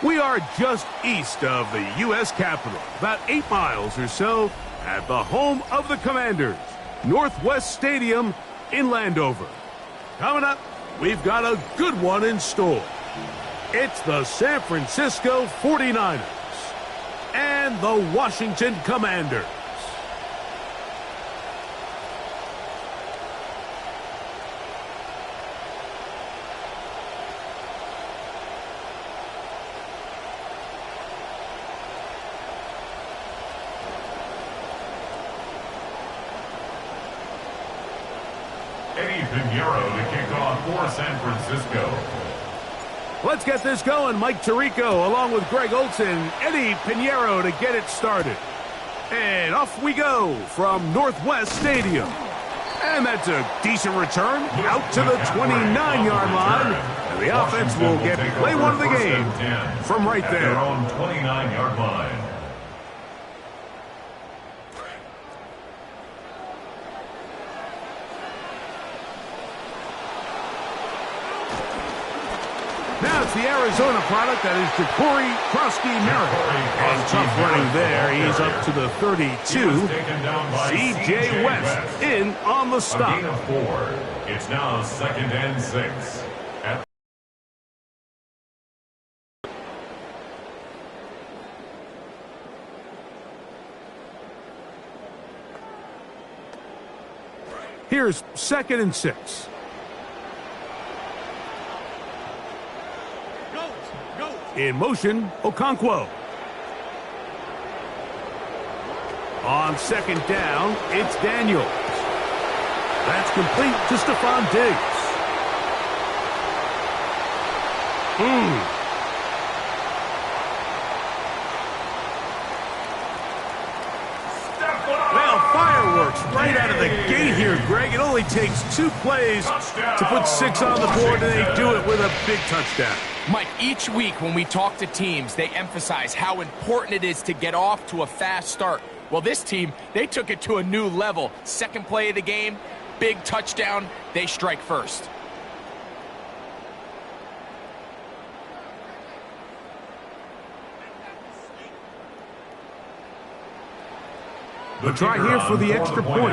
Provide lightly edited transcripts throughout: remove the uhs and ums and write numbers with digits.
We are just east of the U.S. Capitol, about 8 miles or so, at the home of the Commanders, Northwest Stadium in Landover. Coming up, we've got a good one in store. It's the San Francisco 49ers and the Washington Commanders. To kick off for San Francisco. Let's get this going. Mike Tirico along with Greg Olson, Eddie Pinheiro to get it started. And off we go from Northwest Stadium. And that's a decent return out to the 29-yard line. And the offense will get play one of the game from right there. Their own 29-yard line. Now it's the Arizona product, that is Ja'Cory Krosky-Merritt. And tough running there. He's up to the 32. C.J. West in on the stop. A gain of 4. It's now 2nd and 6. Here's 2nd and 6. In motion, Okonkwo. On 2nd down, it's Daniels. That's complete to Stephon Diggs. Well, fireworks right out of the gate here, Greg. It only takes 2 plays to put 6 on the board, and they do it with a big touchdown. Mike, each week when we talk to teams, they emphasize how important it is to get off to a fast start. Well, this team, they took it to a new level. 2nd play of the game, big touchdown, they strike first. The try here for the extra point.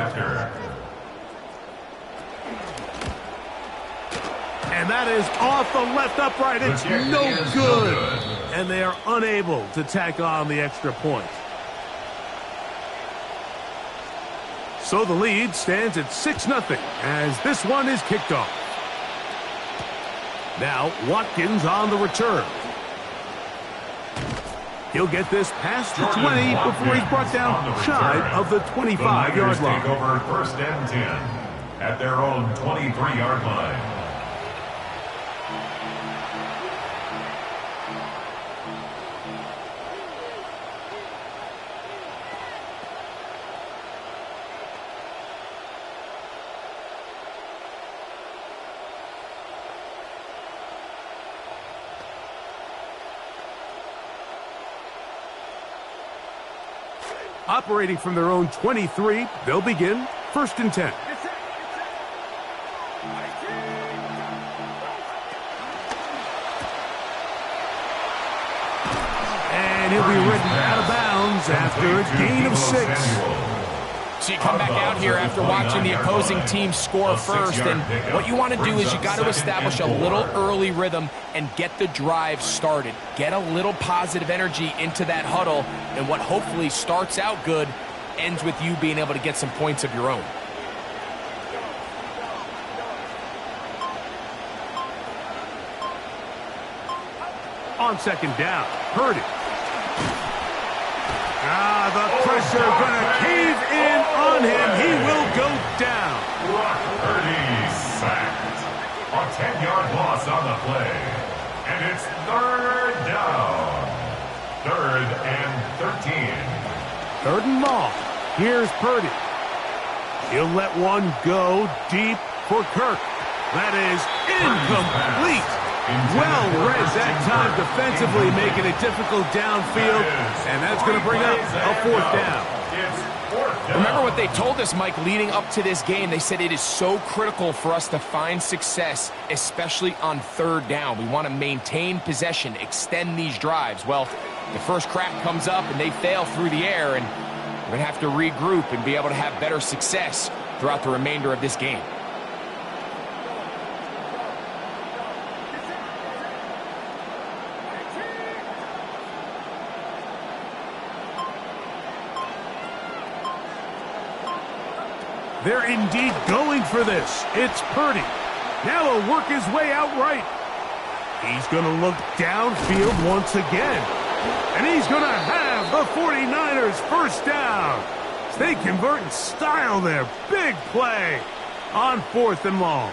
And that is off the left upright. It's no good. And they are unable to tack on the extra point. So the lead stands at 6-0 as this one is kicked off. Now Watkins on the return. He'll get this past the 20 before he's brought down shy of the 25-yard line. Take over 1st and 10 at their own 23-yard line. Operating from their own 23, they'll begin 1st and 10. And he'll be ridden out of bounds after a gain of 6. So you come back out here after watching the opposing team score first, and what you want to do is you got to establish a little early rhythm and get the drive started. Get a little positive energy into that huddle, and what hopefully starts out good ends with you being able to get some points of your own. On second down, Purdy. The pressure gonna cave in on him. He will go down. Brock Purdy sacked. A 10-yard loss on the play. And it's third down. 3rd and 13. 3rd and long. Here's Purdy. He'll let one go deep for Kirk. That is incomplete. Well read that time defensively, making it difficult downfield, and that's going to bring up a 4th down. Remember what they told us, Mike, leading up to this game. They said it is so critical for us to find success, especially on 3rd down. We want to maintain possession, extend these drives. Well, the first crack comes up, and they fail through the air, and we're going to have to regroup and be able to have better success throughout the remainder of this game. They're indeed going for this. It's Purdy. Now he'll work his way out right. He's going to look downfield once again. And he's going to have the 49ers first down. They convert in style there. Big play on 4th and long.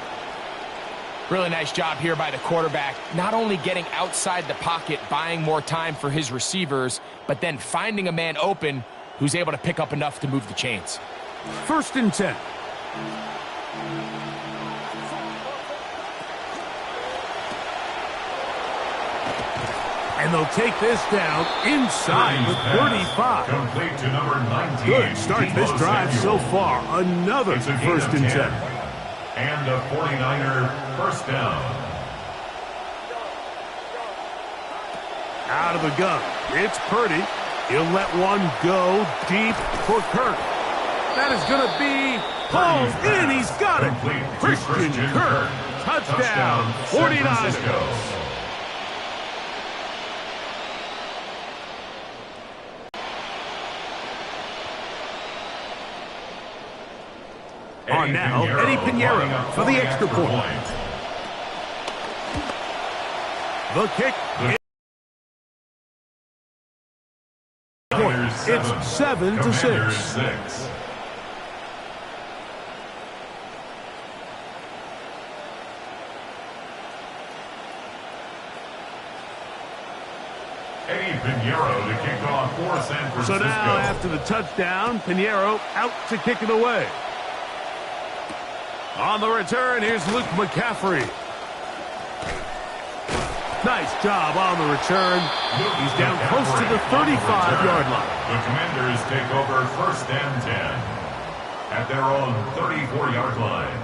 Really nice job here by the quarterback, not only getting outside the pocket, buying more time for his receivers, but then finding a man open who's able to pick up enough to move the chains. 1st and 10. And they'll take this down inside the 35. Complete to number 19. Good start this drive so far. Another 1st and 10. And a 49er first down. Out of the gun. It's Purdy. He'll let one go deep for Kirk. That is going to be pulled in. He's got it. Christian Kirk. Touchdown. 49ers. On now, Eddie Pinheiro for the extra point. The kick. It's 7-6. Eddie Pinheiro to kick off for San Francisco. So now, after the touchdown, Pinheiro out to kick it away. On the return, here's Luke McCaffrey. Nice job on the return. He's down close to the 35-yard line. The Commanders take over 1st and 10 at their own 34-yard line.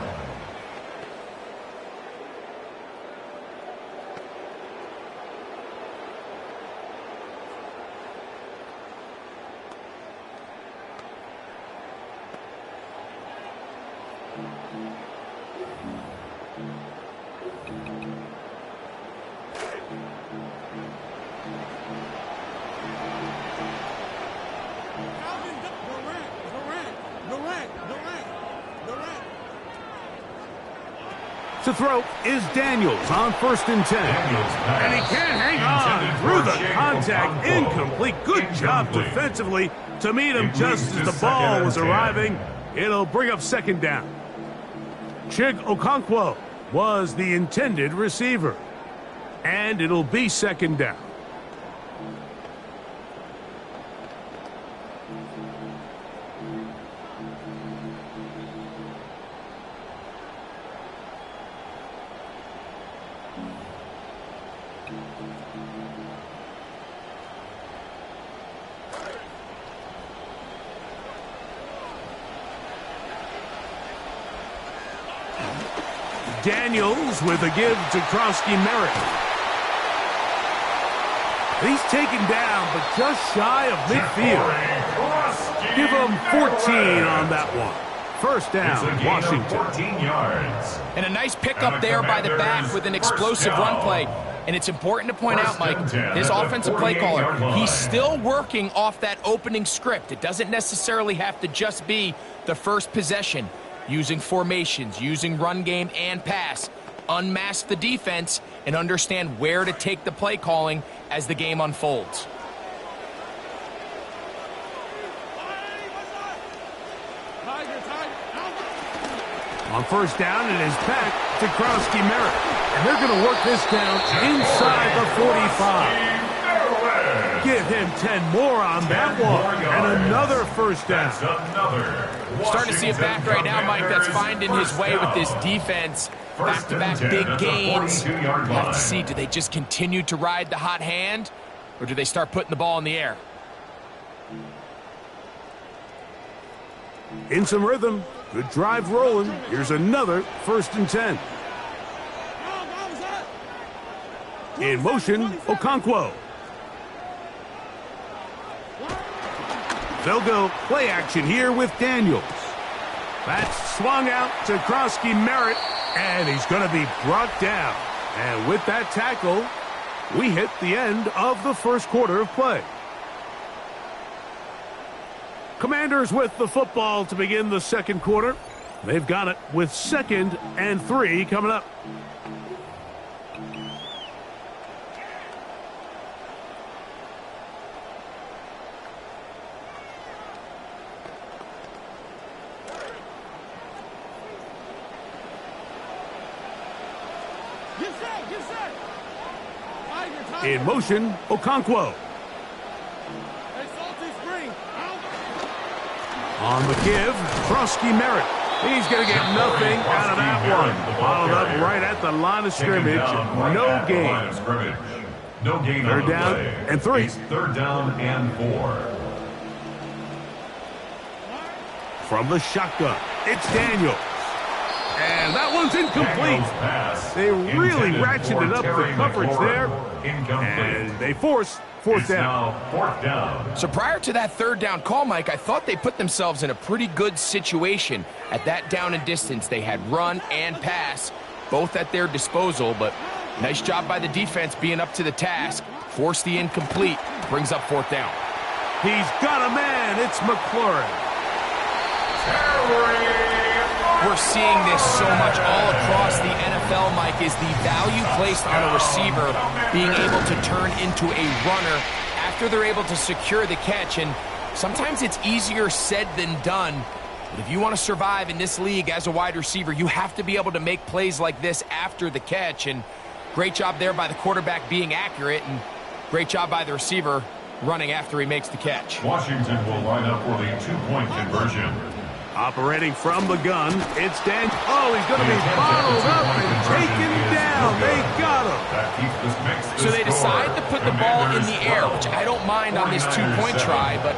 To throw is Daniels on 1st and 10. And he can't hang on through the contact. Incomplete. Good job defensively to meet him just as the ball was arriving. It'll bring up 2nd down. Chig Okonkwo was the intended receiver. And it'll be 2nd down. Daniels with a give to Krosky-Merritt. He's taken down, but just shy of midfield. Give him 14 on that one. 1st down, Washington. 14 yards. And a nice pickup there by the back with an explosive run play. And it's important to point out, Mike, his offensive play caller, he's still working off that opening script. It doesn't necessarily have to just be the first possession. Using formations, using run game and pass. unmask the defense and understand where to take the play calling as the game unfolds. On first down, it is back to Merritt. And they're going to work this down inside the 45. Give him 10 more on that one. And another first down. Starting to see it back right now, Mike. That's finding his way with this defense. Back-to-back big gains. We'll have to see, do they just continue to ride the hot hand, or do they start putting the ball in the air? In some rhythm. Good drive rolling. Here's another 1st and 10. In motion, Okonkwo. They'll go play action here with Daniels. That's swung out to Merritt, and he's going to be brought down. And with that tackle, we hit the end of the first quarter of play. Commanders with the football to begin the second quarter. They've got it with 2nd and 3 coming up. In motion, Okonkwo. On the give, Merritt. He's going to get nothing out of that one. Followed up right at the line of scrimmage. No gain. No gain. Third down and 3. Third down and 4. From the shotgun, it's Daniels. And that one's incomplete. They really ratcheted up the coverage there. And they force fourth down. So prior to that third down call, Mike, I thought they put themselves in a pretty good situation at that down and distance. They had run and pass, both at their disposal, but nice job by the defense being up to the task. Force the incomplete, brings up 4th down. He's got a man. It's McLaurin. We're seeing this so much all across the NFL, Mike, is the value placed on a receiver being able to turn into a runner after they're able to secure the catch. And sometimes it's easier said than done. But if you want to survive in this league as a wide receiver, you have to be able to make plays like this after the catch. And great job there by the quarterback being accurate, and great job by the receiver running after he makes the catch. Washington will line up for the 2-point conversion. Operating from the gun, it's Dan. Oh, he's going to be bottled up and taken down. They got him. So they decide to put the ball in the air, which I don't mind on this 2-point try, but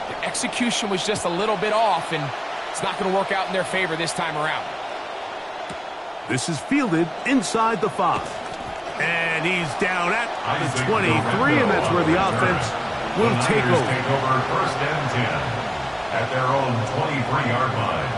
the execution was just a little bit off, and it's not going to work out in their favor this time around. This is fielded inside the 5. And he's down at the 23, and that's where the offense will take over. 1st and 10. At their own 23-yard line.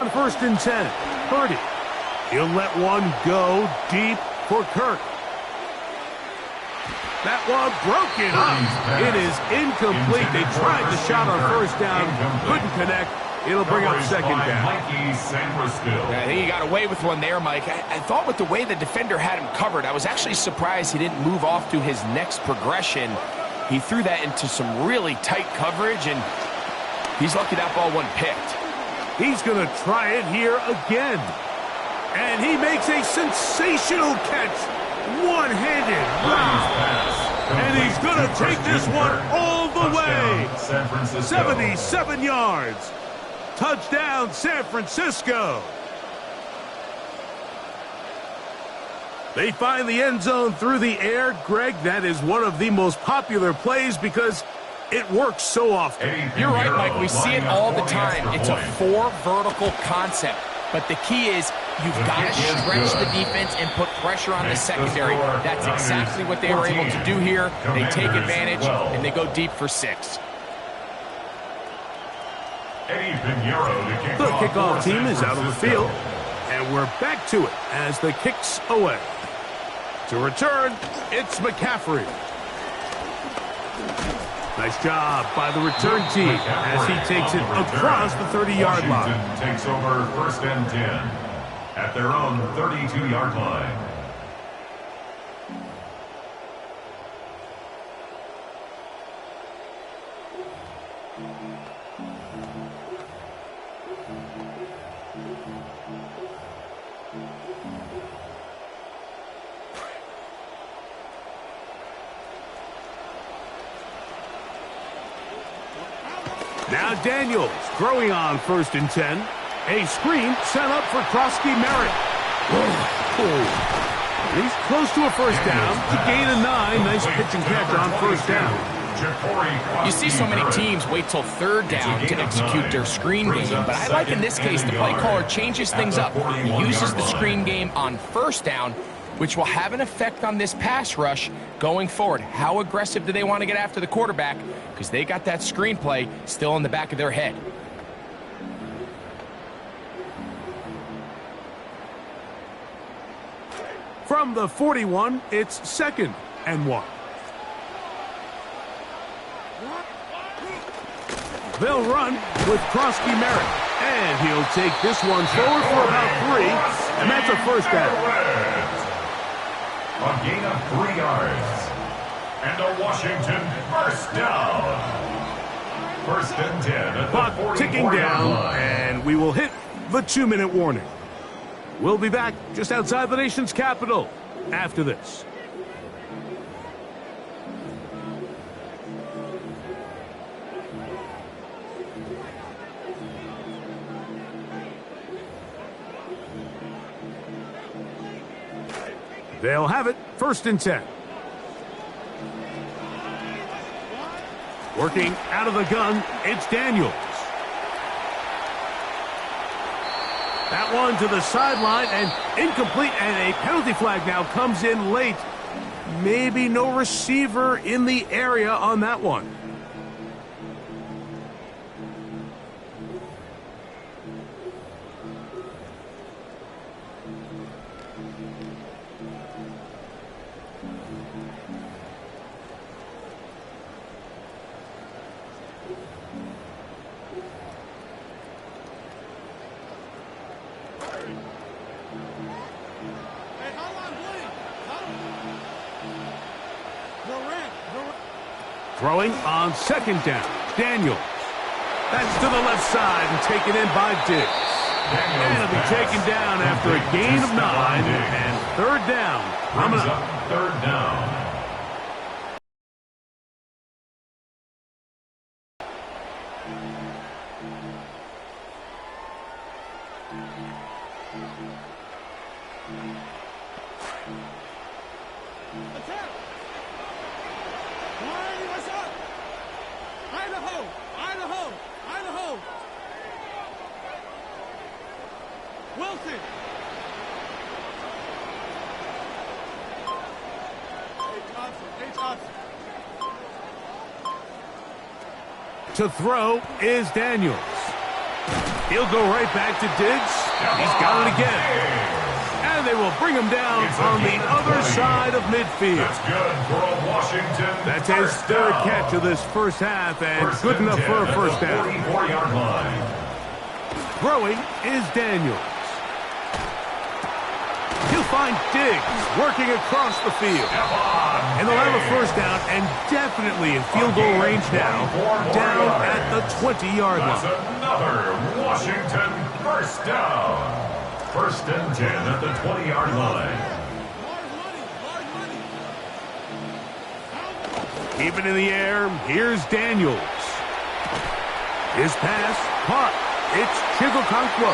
On 1st and 10, Purdy. He'll let one go deep for Kirk. That one broken up. It is incomplete. They tried the shot on 1st down, couldn't connect. It'll bring up 2nd down. I think he got away with one there, Mike. I thought with the way the defender had him covered, I was actually surprised he didn't move off to his next progression. He threw that into some really tight coverage, and he's lucky that ball wasn't picked. He's going to try it here again. And he makes a sensational catch. One-handed. Wow. And he's going to take this one all the way. 77 yards. Touchdown, San Francisco. They find the end zone through the air. Greg, that is one of the most popular plays because it works so often. You're right, Mike. We see it all the time. It's a 4 vertical concept. But the key is You've got to stretch the defense and put pressure on the secondary. That's exactly what they were able to do here. They take advantage, and they go deep for 6. The kickoff team is out of the field, and we're back to it as the kick's away. To return, it's McCaffrey. Nice job by the return team as he takes it across the 30-yard line. Washington takes over 1st and 10 at their own 32-yard line. Now Daniels throwing on 1st and 10. A screen set up for Krosky Merritt. He's close to a 1st down to gain a 9. Nice pitch and catch on 1st down. You see so many teams wait till 3rd down to execute their screen game, but I like in this case the play caller changes things up. He uses the screen game on 1st down, which will have an effect on this pass rush going forward. How aggressive do they want to get after the quarterback? Because they got that screen play still in the back of their head. From the 41, it's 2nd and 1. They'll run with Krosky Merritt, and he'll take this one forward for about 3, and that's a 1st down. A gain of 3 yards. And a Washington 1st down. 1st and 10 at the Clock ticking down, line. and we will hit the 2-minute warning. We'll be back just outside the nation's capital after this. They'll have it 1st and 10. Working out of the gun, it's Daniels. That one to the sideline and incomplete, and a penalty flag now comes in late. Maybe no receiver in the area on that one. Throwing on 2nd down, Daniels. That's to the left side and taken in by Diggs. And he'll be taken down after a gain of 9 and 3rd down. Coming up. 3rd down. To throw is Daniels. He'll go right back to Diggs. He's got it again. And they will bring him down on the other side of midfield. That's good for a Washington. That's his 3rd catch of this 1st half, and good enough for a 1st down. 44-yard line. Throwing is Daniels. He'll find Diggs working across the field. And they'll have a 1st down and definitely in field goal range now, down at the 20-yard line. That's another Washington 1st down. 1st and 10 at the 20-yard line. Keep it in the air. Here's Daniels. His pass caught. It's Chigokonkwo.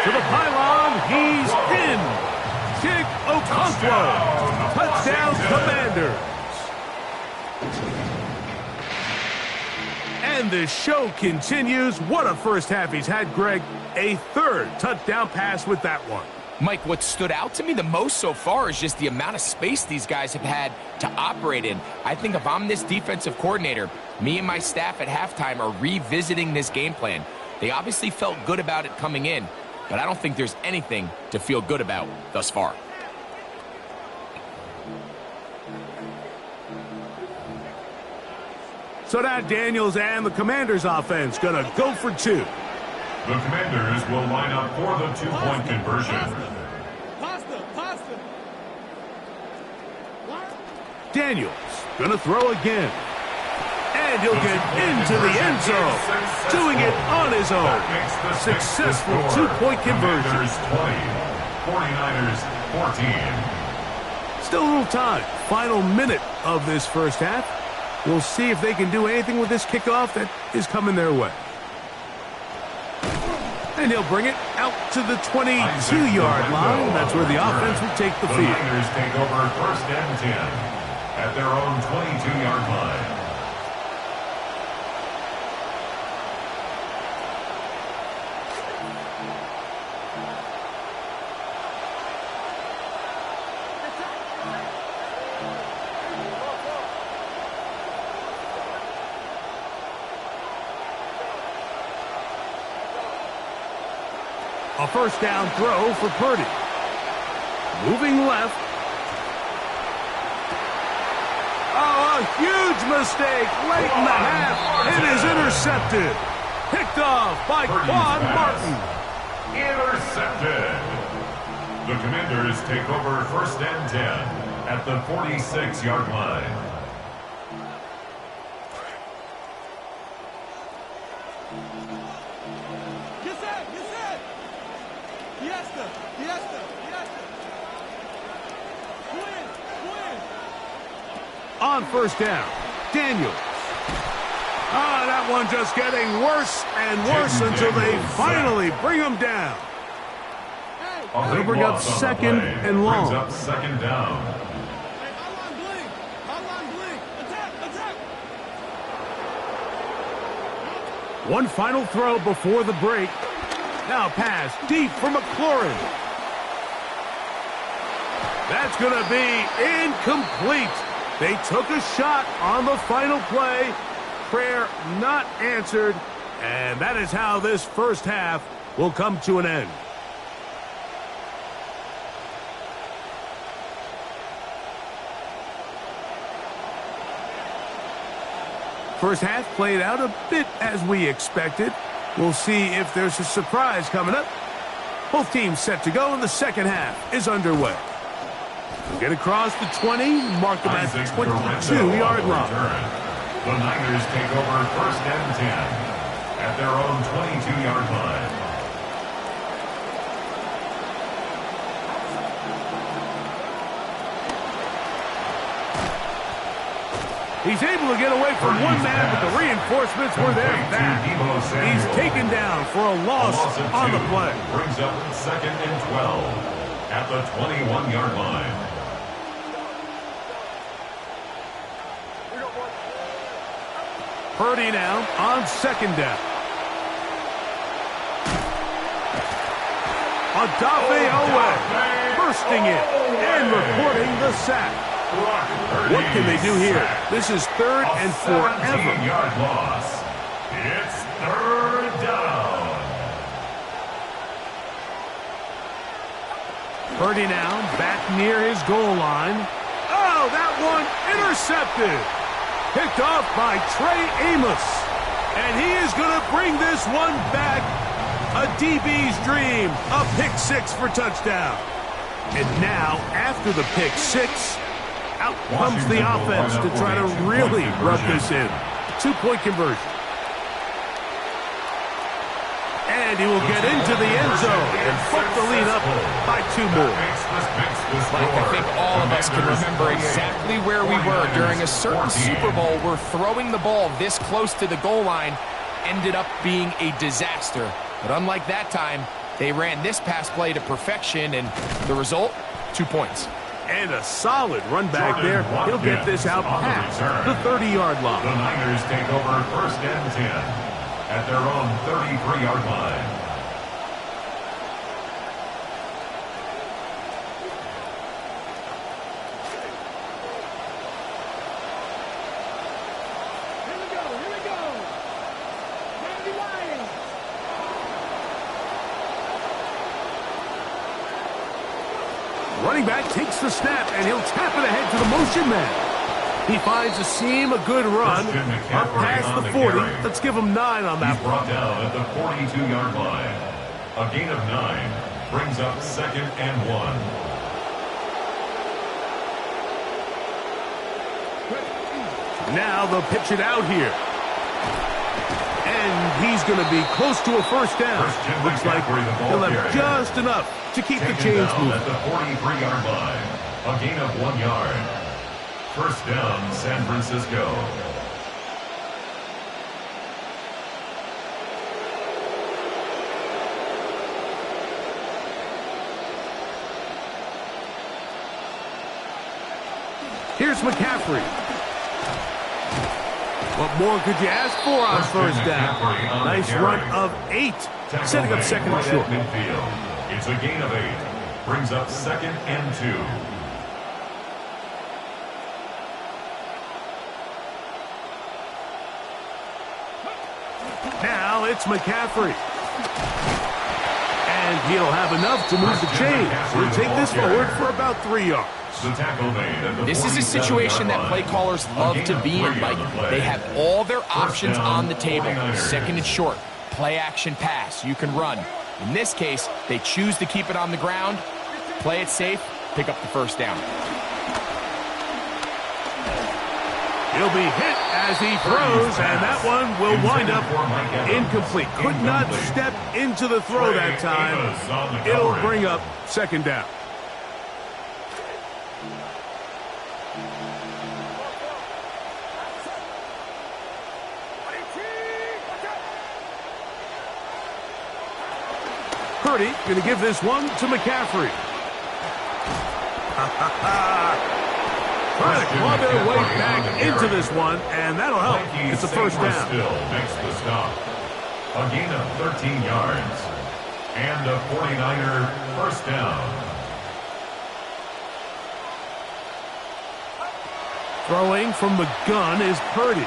To the pylon. He's in. Chigokonkwo. Touchdown, Commanders. And the show continues. What a first half he's had, Greg. A third touchdown pass with that one. Mike, what stood out to me the most so far is just the amount of space these guys have had to operate in. I think if I'm this defensive coordinator, me and my staff at halftime are revisiting this game plan. They obviously felt good about it coming in, but I don't think there's anything to feel good about thus far. So now Daniels and the Commanders offense going to go for two. The Commanders will line up for the two-point conversion. Daniels going to throw again. And he'll get into the end zone, doing it on his own. Successful two-point conversion. 49ers 14. Still a little time. Final minute of this first half. We'll see if they can do anything with this kickoff that is coming their way. And he'll bring it out to the 22-yard line. That's where the offense will take the field. The Niners take over 1st and 10 at their own 22-yard line. A first down throw for Purdy. Moving left. Oh, a huge mistake late in the half. It is intercepted. Picked off by Quan Martin. Intercepted. The Commanders take over 1st and 10 at the 46-yard line. On first down, Daniels. That one just getting worse and worse until they finally bring him down. They'll bring up 2nd and long. Brings up 2nd down. One final throw before the break. Now pass deep for McLaurin. That's going to be incomplete. They took a shot on the final play. Prayer not answered. And that is how this first half will come to an end. First half played out a bit as we expected. We'll see if there's a surprise coming up. Both teams set to go, and the second half is underway. We'll get across the 20, mark them at the 22-yard line. The Niners take over 1st and 10 at their own 22-yard line. He's able to get away from one man, but the reinforcements were there fast. He's taken down for a loss on the play. Brings up 2nd and 12 at the 21-yard line. Purdy now on 2nd down. Odafe Owe bursting in and recording the sack. What can they do here? This is 3rd and forever. 17-yard loss. It's 3rd down. Purdy now back near his goal line. Oh, that one intercepted. Picked off by Trey Amos. And he is going to bring this one back. A DB's dream. A pick 6 for touchdown. And now, after the pick 6, out comes the offense to try to really rub this in. 2-point conversion. And he will get into the end zone and put the lead up by 2 more. Mike, I think all of us can remember exactly where we were during a certain Super Bowl where throwing the ball this close to the goal line ended up being a disaster. But unlike that time, they ran this pass play to perfection, and the result, 2 points. And a solid run back there. He'll get this out past the 30-yard line. The Niners take over 1st and 10 at their own 33-yard line. Running back takes the snap, and he'll tap it ahead to the motion man. He finds a seam, a good run, up past the 40. Let's give him 9 on that one. Brought down at the 42-yard line. A gain of 9 brings up 2nd and 1. Now they'll pitch it out here. And he's going to be close to a first down. Looks like he'll have just enough to keep the chains moving. At the 43-yard line. A gain of 1 yard. 1st down, San Francisco. Here's McCaffrey. What more could you ask for on first down? Nice run of 8. Setting up 2nd and short. It's a gain of 8. Brings up 2nd and 2. Now it's McCaffrey. And he'll have enough to move the chains. He'll take this forward for about 3 yards. This is a situation that play callers love to be in, Mike. They have all their options on the table. 2nd and short, play action pass, you can run. In this case, they choose to keep it on the ground, play it safe, pick up the first down. He'll be hit as he throws, and that one will wind up incomplete. Could not step into the throw that time. It'll bring up 2nd down. Purdy going to give this one to McCaffrey. Trying to claw their way back into this one, and that'll help. It's a first down. Still makes the stop. A gain of 13 yards. And a 49er first down. Throwing from the gun is Purdy.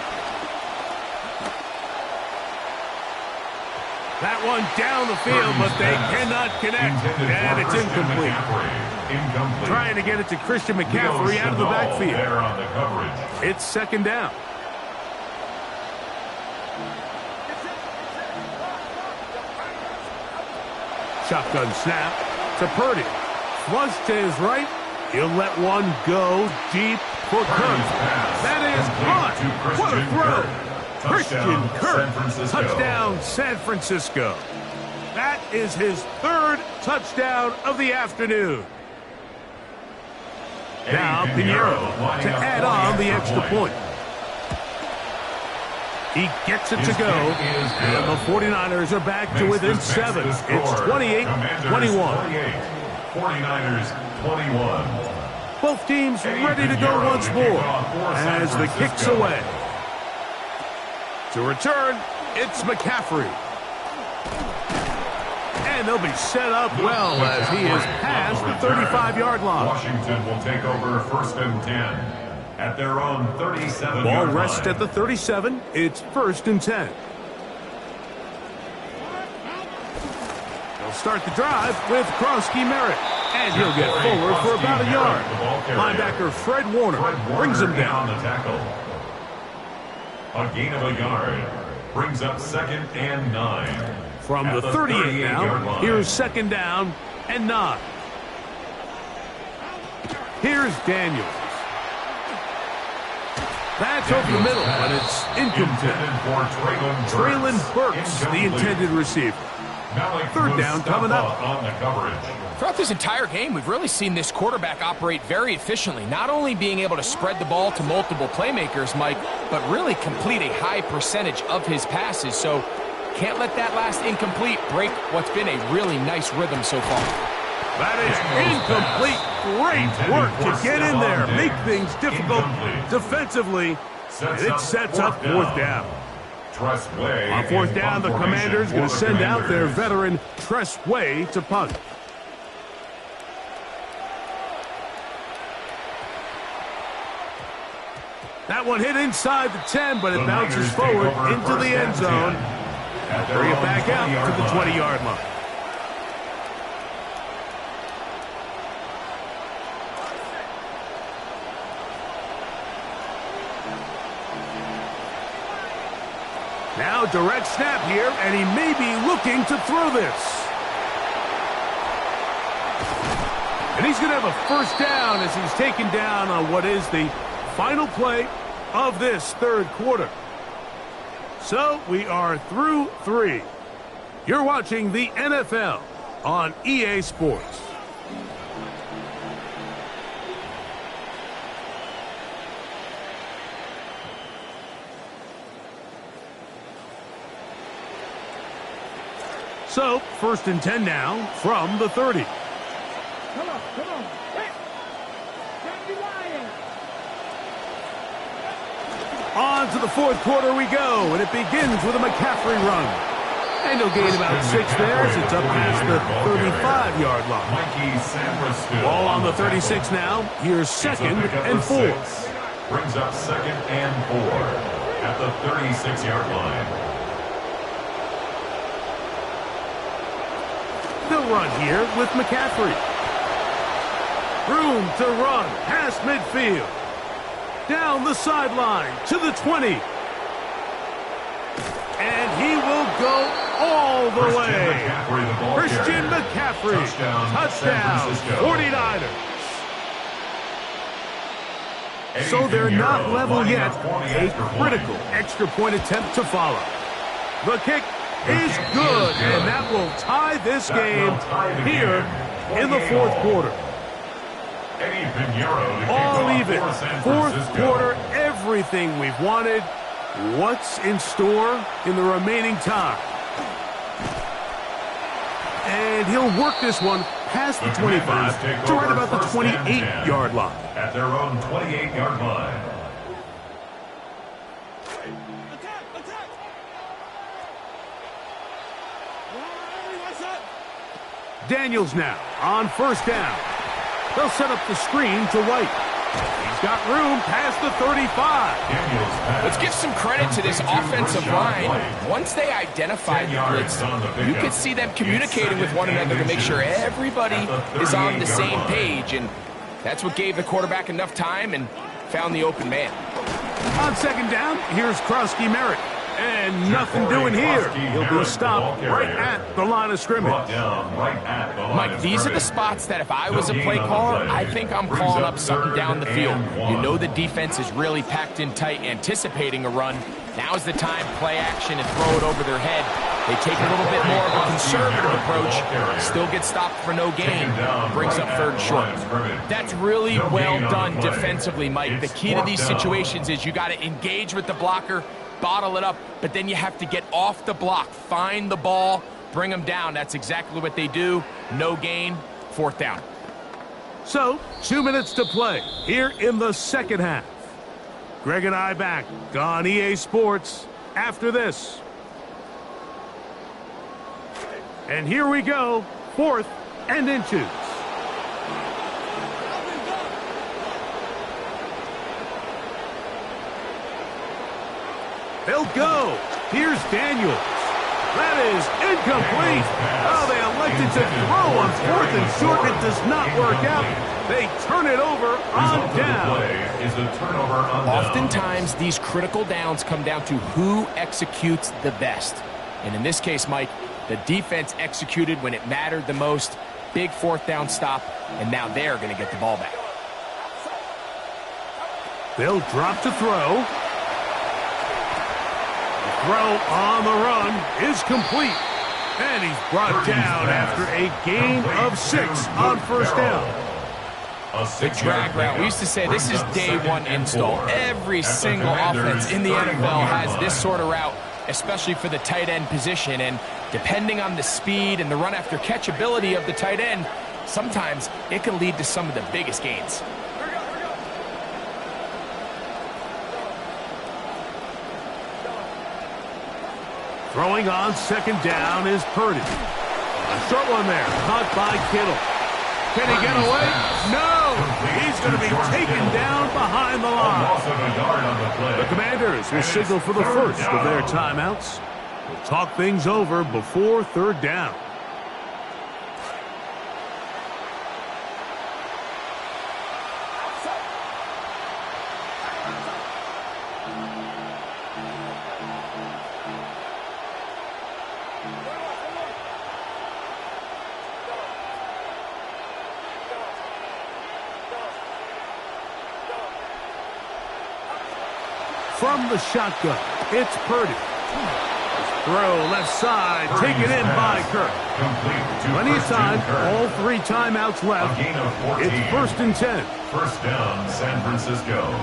That one down the field, but they cannot connect, and it's incomplete. Trying to get it to Christian McCaffrey out of the backfield. It's 2nd down. Shotgun snap to Purdy. Flush to his right. He'll let one go deep for Kirk. That is caught. What a throw. Christian Kirk, touchdown San Francisco. That is his 3rd touchdown of the afternoon. Now Pinheiro to add on the extra point. He gets it to go, and the 49ers are back to within 7. It's 28-21. 49ers 21. Both teams ready to go once more as the kick's away. To return, it's McCaffrey. And they'll be set up well as he is past the 35-yard line. Washington will take over 1st and 10 at their own 37-yard line. Ball rests at the 37. It's 1st and 10. They'll start the drive with Krosky Merritt. And he'll get forward for about a yard. Linebacker Fred Warner brings him down. The tackle. A gain of a yard brings up 2nd and 9. From the 38 now, here's 2nd down and 9. Here's Daniels. That's over the middle, but it's incomplete. Traylon Burks, the intended receiver. 3rd down coming up. On the coverage. Throughout this entire game, we've really seen this quarterback operate very efficiently, not only being able to spread the ball to multiple playmakers, Mike, but really complete a high percentage of his passes. So can't let that last incomplete break what's been a really nice rhythm so far. That is incomplete. Great work to get in there, make things difficult defensively, and it sets up fourth down. On fourth down, the Commanders going to send out their veteran Tress Way to punt. That one hit inside the 10, but it bounces forward into the end zone. Bring it back out to the 20-yard line. Now direct snap here, and he may be looking to throw this. And he's going to have a first down as he's taken down on what is the final play of this third quarter. So we are through 3. You're watching the NFL on EA Sports. So, 1st and 10 now from the 30. Come on. Hey. On to the fourth quarter we go, and it begins with a McCaffrey run. And he'll gain about 6 there as it's up past the 35-yard line. Ball on the 36 now. Here's 2nd and 4. Brings up 2nd and 4 at the 36-yard line. They'll run here with McCaffrey. Room to run past midfield. Down the sideline to the 20. And he will go all the way. Christian McCaffrey. Touchdown. 49ers. So they're not level yet. A critical extra point attempt to follow. The kick is good, and that will tie this game here in the fourth quarter. All even. Fourth quarter, everything we've wanted. What's in store in the remaining time? And he'll work this one past the 25 to right about the 28-yard line. At their own 28-yard line. Daniels now on 1st down. They'll set up the screen to White. He's got room past the 35. Let's give some credit to this offensive line. Once they identify the blitz, you can see them communicating with one another to make sure everybody is on the same page. And that's what gave the quarterback enough time and found the open man. On 2nd down, here's Krosky Merritt. And nothing doing here. He'll be stopped right at the line of scrimmage. Mike, these are the spots that if I was a play caller, I think I'm calling up something down the field. You know the defense is really packed in tight, anticipating a run. Now's the time, play action and throw it over their head. They take a little bit more of a conservative approach, still get stopped for no gain, brings up 3rd and short. That's really well done defensively, Mike. The key to these situations is you got to engage with the blocker, bottle it up, but then you have to get off the block, find the ball, bring them down. That's exactly what they do. No gain, 4th down. So, 2 minutes to play here in the second half. Greg and I back on EA Sports after this. And here we go, 4th and inches. They'll go. Here's Daniels. That is incomplete. Oh, they elected to throw on 4th and short. It does not work out. They turn it over on down. Oftentimes, these critical downs come down to who executes the best. And in this case, Mike, the defense executed when it mattered the most. Big 4th down stop, and now they're going to get the ball back. They'll drop to throw. Throw on the run is complete. And he's brought down after a gain of 6 on 1st down. The drag route. We used to say this is day 1 install. Every single offense in the NFL has this sort of route, especially for the tight end position. And depending on the speed and the run after catch ability of the tight end, sometimes it can lead to some of the biggest gains. Throwing on second down is Purdy. A short one there, caught by Kittle. Can he get away? No! He's going to be taken down behind the line. The Commanders will signal for the first of their timeouts. We'll talk things over before third down. From the shotgun, it's Purdy. Throw left side, taken in by Kirk. Plenty of time, all 3 timeouts left. It's 1st and 10. First down, San Francisco.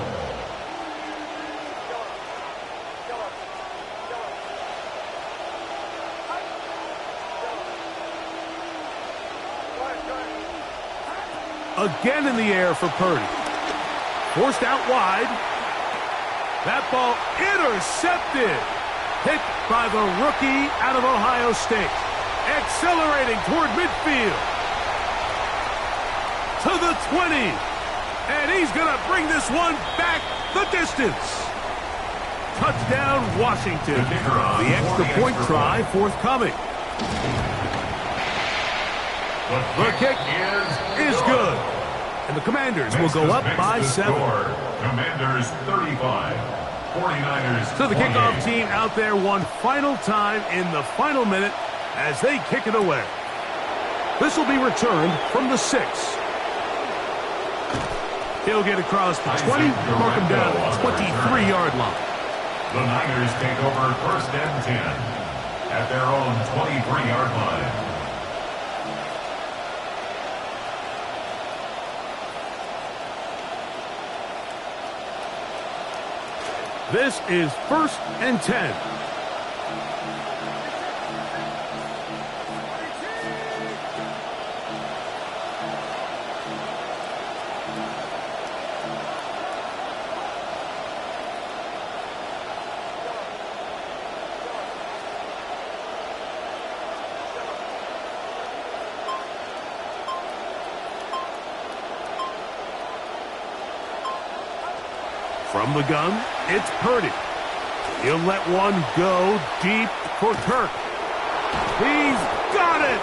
Again in the air for Purdy. Forced out wide. That ball intercepted. Hit by the rookie out of Ohio State. Accelerating toward midfield. To the 20. And he's going to bring this one back the distance. Touchdown, Washington. The extra point try forthcoming. The kick is good. And the Commanders will go up by 7. Commanders 35, 49ers. So the kickoff team out there one final time in the final minute as they kick it away. This will be returned from the 6. He'll get across the 20, mark him down at the 23-yard line. The Niners take over 1st and 10 at their own 23-yard line. This is 1st and 10. From the gun, it's Purdy. He'll let one go deep for Kirk. He's got it!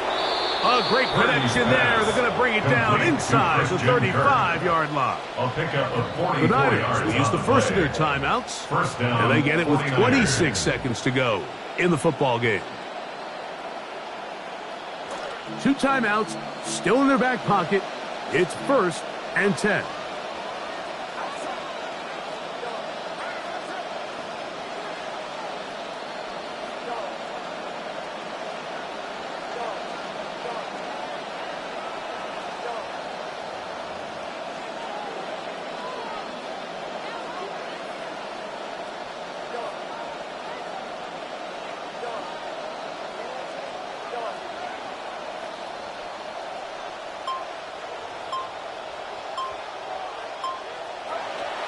A great connection there. They're going to bring it down inside the 35-yard line. I'll pick up a 44 The Niners yards will use the first of their timeouts. First down, And they get it with 49ers. 26 seconds to go in the football game. 2 timeouts still in their back pocket. It's 1st and 10.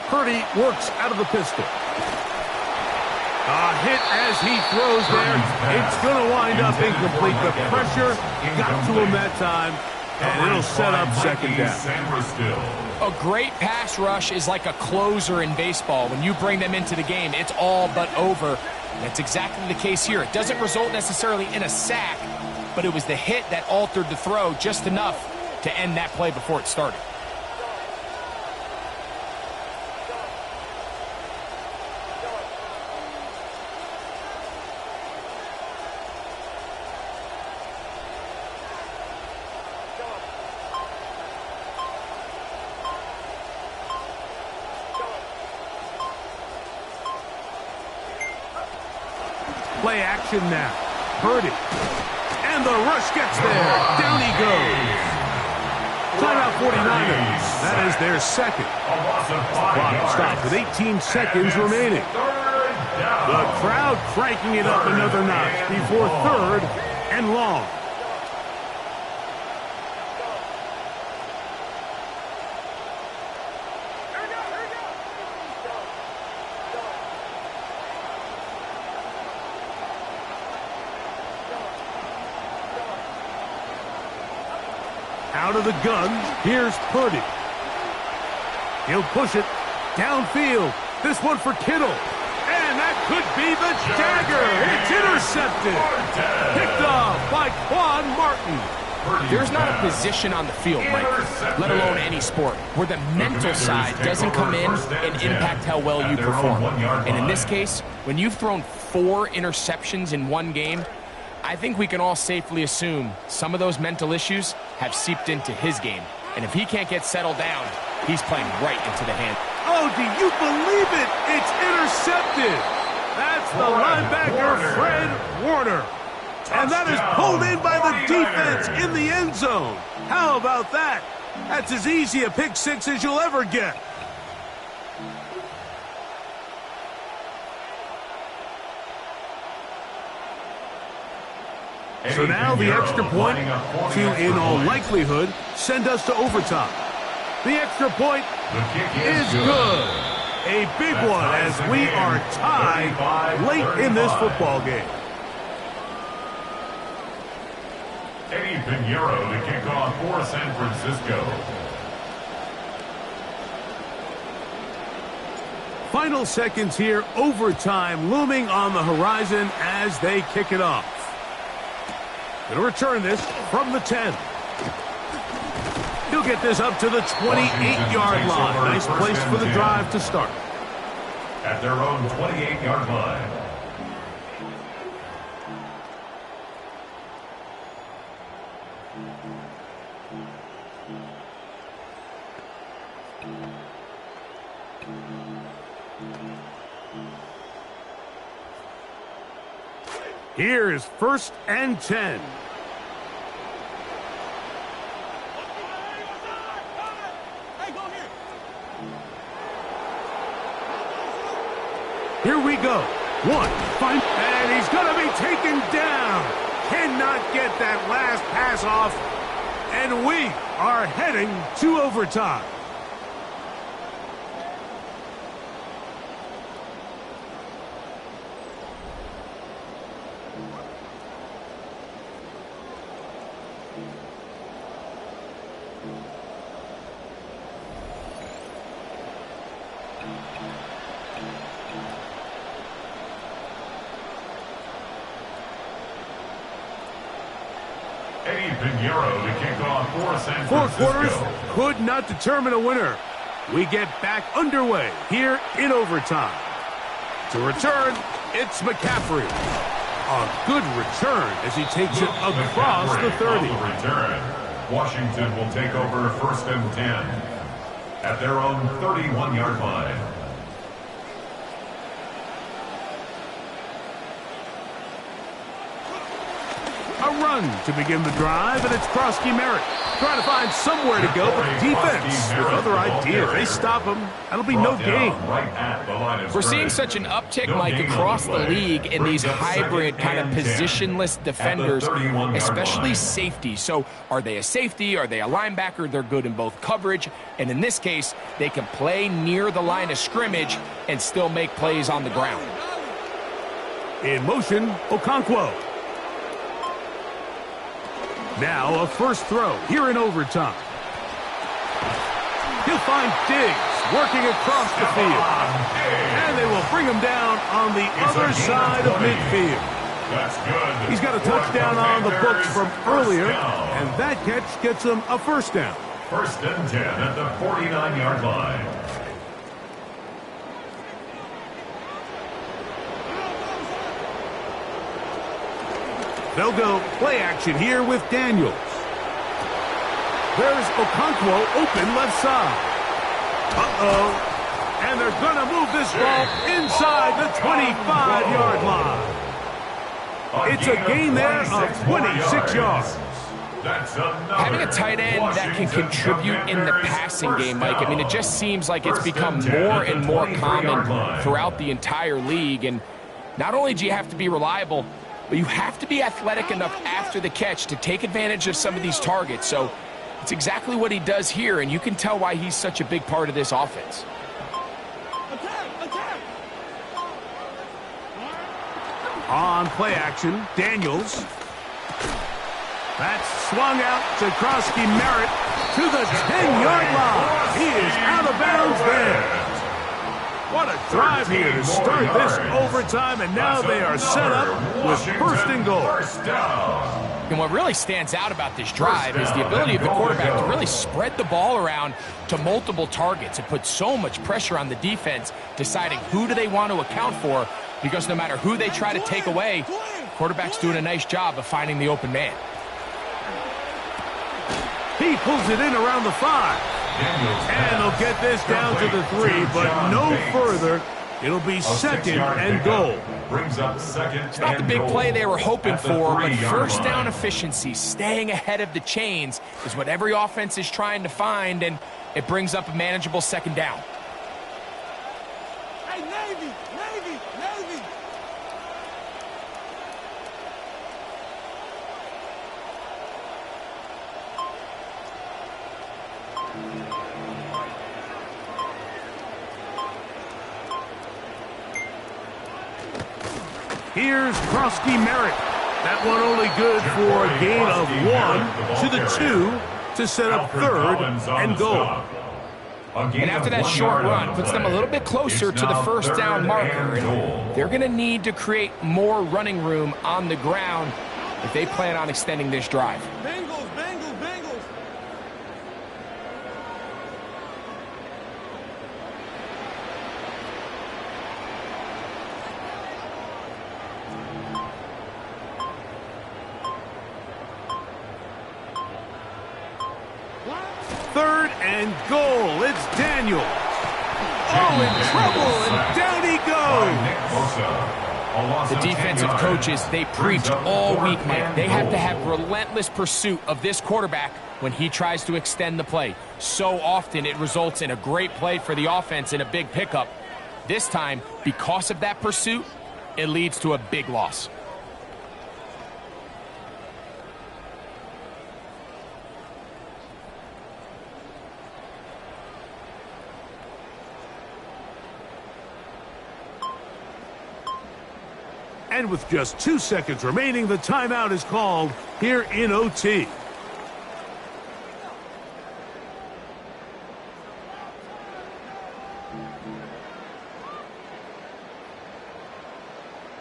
Purdy works out of the pistol. A hit as he throws there. It's going to wind up incomplete. The pressure got to him that time, and it'll set up second down. A great pass rush is like a closer in baseball. When you bring them into the game, it's all but over. That's exactly the case here. It doesn't result necessarily in a sack, but it was the hit that altered the throw just enough to end that play before it started. Play action now. Purdy. And the rush gets there. Down he goes. Timeout 49ers. That is their second. Clock stopped with 18 seconds remaining. The crowd cranking it up another notch before 3rd and long. Out of the gun, here's Purdy. He'll push it downfield. This one for Kittle. And that could be the dagger. It's intercepted. Picked off by Quan Martin. There's not a position on the field, Mike, let alone any sport, where the mental side doesn't come in and impact how well you perform. And in this case, when you've thrown 4 interceptions in one game, I think we can all safely assume some of those mental issues have seeped into his game. And if he can't get settled down, he's playing right into the hand. Oh, do you believe it? It's intercepted. That's the linebacker, Fred Warner. And that is pulled in by the defense in the end zone. How about that? That's as easy a pick six as you'll ever get. So now the extra point to, in all likelihood, send us to overtime. The extra point is good. A big one as we are tied late in this football game. Eddie Pinheiro to kick off for San Francisco. Final seconds here, overtime looming on the horizon as they kick it off. Going to return this from the 10. He'll get this up to the 28-yard line. Nice place for the drive to start. At their own 28-yard line. Here is 1st and 10. Here we go. One, find, and he's going to be taken down. Cannot get that last pass off, and we are heading to overtime. Eddie Pinheiro to kick off for San Four Francisco. quarters could not determine a winner. We get back underway here in overtime. To return, it's McCaffrey. A good return as he takes it across the 30. On the return. Washington will take over 1st and 10 at their own 31-yard line. A run to begin the drive, and it's Krosky Merritt trying to find somewhere to go, but the defense with other ideas. They stop him. That'll be no gain. We're seeing such an uptick, Mike, across the league in these hybrid kind of positionless defenders, especially safety. So are they a safety? Are they a linebacker? They're good in both coverage. And in this case, they can play near the line of scrimmage and still make plays on the ground. In motion, Okonkwo. Now a first throw here in overtime. He'll find Diggs working across the field. And they will bring him down on the other side of midfield. That's good. He's got a touchdown on the books from earlier, and that catch gets him a first down. 1st and 10 at the 49-yard line. They'll go play action here with Daniels. There's Okonkwo open left side. Uh-oh. And they're going to move this ball inside the 25-yard line. It's a gain there of 26 yards. Having a tight end that can contribute in the passing game, Mike, I mean, it just seems like it's become more and more common throughout the entire league. And not only do you have to be reliable, but you have to be athletic enough after the catch to take advantage of some of these targets. So it's exactly what he does here, and you can tell why he's such a big part of this offense. On play action, Daniels. That's swung out to Krosky Merritt to the 10-yard line. He is out of bounds there. What a drive here to start this overtime, and now they are set up with first and goal. And what really stands out about this drive is the ability of the quarterback to really spread the ball around to multiple targets. It puts so much pressure on the defense, deciding who do they want to account for, because no matter who they try to take away, quarterback's doing a nice job of finding the open man. He pulls it in around the 5. And they'll get this down to the 3, but no further. It'll be second and goal. It's not the big play they were hoping for, but first down efficiency, staying ahead of the chains, is what every offense is trying to find, and it brings up a manageable second down. Hey, Navy! Navy! Navy! Here's Krosky Merritt. That one only good for a gain of 1 to the 2 to set up third and goal. And after that short run, puts them a little bit closer to the first down marker. And they're going to need to create more running room on the ground if they plan on extending this drive. Bengals! Bengals! Bengals! Third and goal. It's Daniels. Oh, in trouble, and down he goes. The defensive coaches, they preach all week, Mike. They have to have relentless pursuit of this quarterback when he tries to extend the play. So often it results in a great play for the offense and a big pickup. This time, because of that pursuit, it leads to a big loss. And with just 2 seconds remaining, the timeout is called here in OT.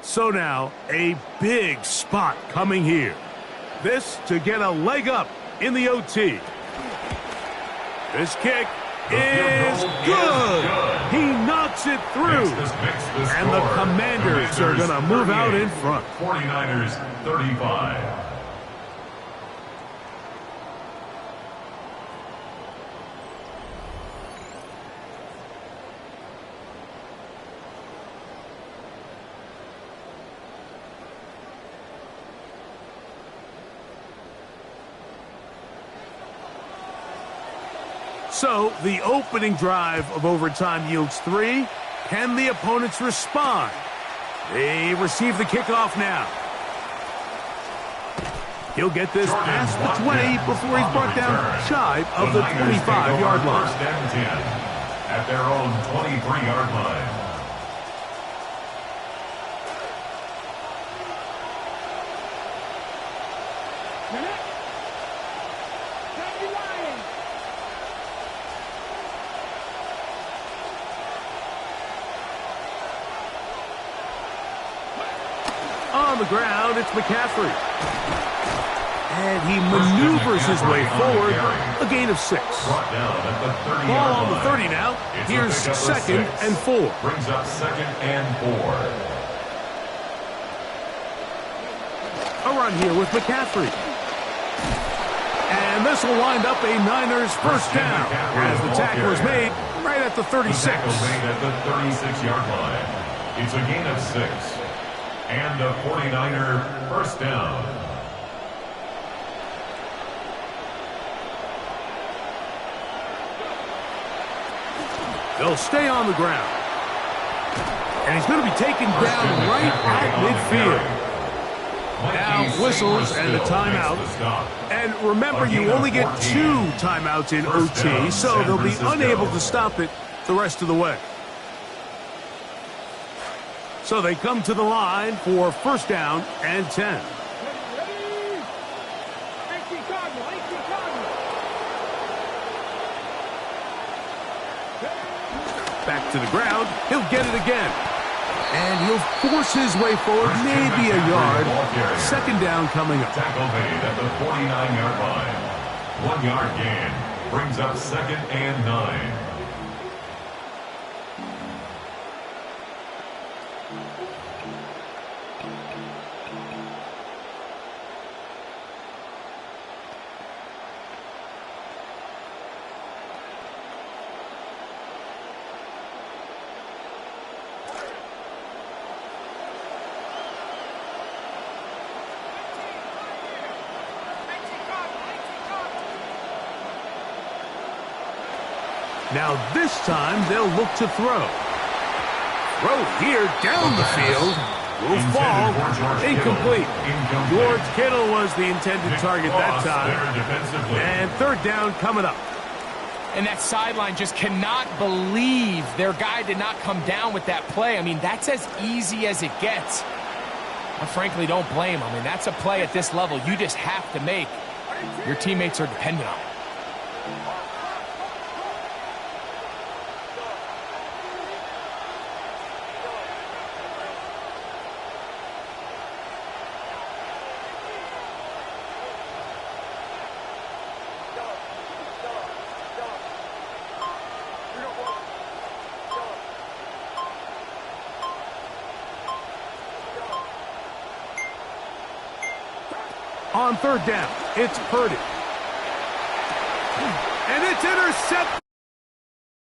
So now, a big spot coming here. This to get a leg up in the OT. This kick is good. He knocks it through. And the Commanders are going to move out in front. 49ers 35. So the opening drive of overtime yields 3. Can the opponents respond? They receive the kickoff now. He'll get this past the 20 before he's brought down shy of the 25-yard line. First and 10 at their own 23-yard line. On the ground, it's McCaffrey. And he maneuvers his way forward, a gain of 6. Ball on the 30 now. Here's second and 4. Brings up second and 4. A run here with McCaffrey. And this will wind up a Niners first down as the tackle is made right at the 36. The tackle made at the 36-yard line. It's a gain of 6. And a 49er first down. They'll stay on the ground. And he's going to be taken down right at midfield. Now whistles and a timeout. And remember, you only get 2 timeouts in OT, so they'll be unable to stop it the rest of the way. So they come to the line for first down and 10. to the ground. He'll get it again. And he'll force his way forward, maybe a yard. Second down coming up. Tackle made at the 49-yard line. 1 yard gain brings up 2nd and 9. Now this time they'll look to throw. Throw here down the field. Will fall. Incomplete. George Kittle was the intended target that time. And third down coming up. And that sideline just cannot believe their guy did not come down with that play. I mean, that's as easy as it gets. I frankly don't blame him. I mean, that's a play at this level you just have to make. Your teammates are dependent on it. On third down, it's Purdy. And it's intercepted.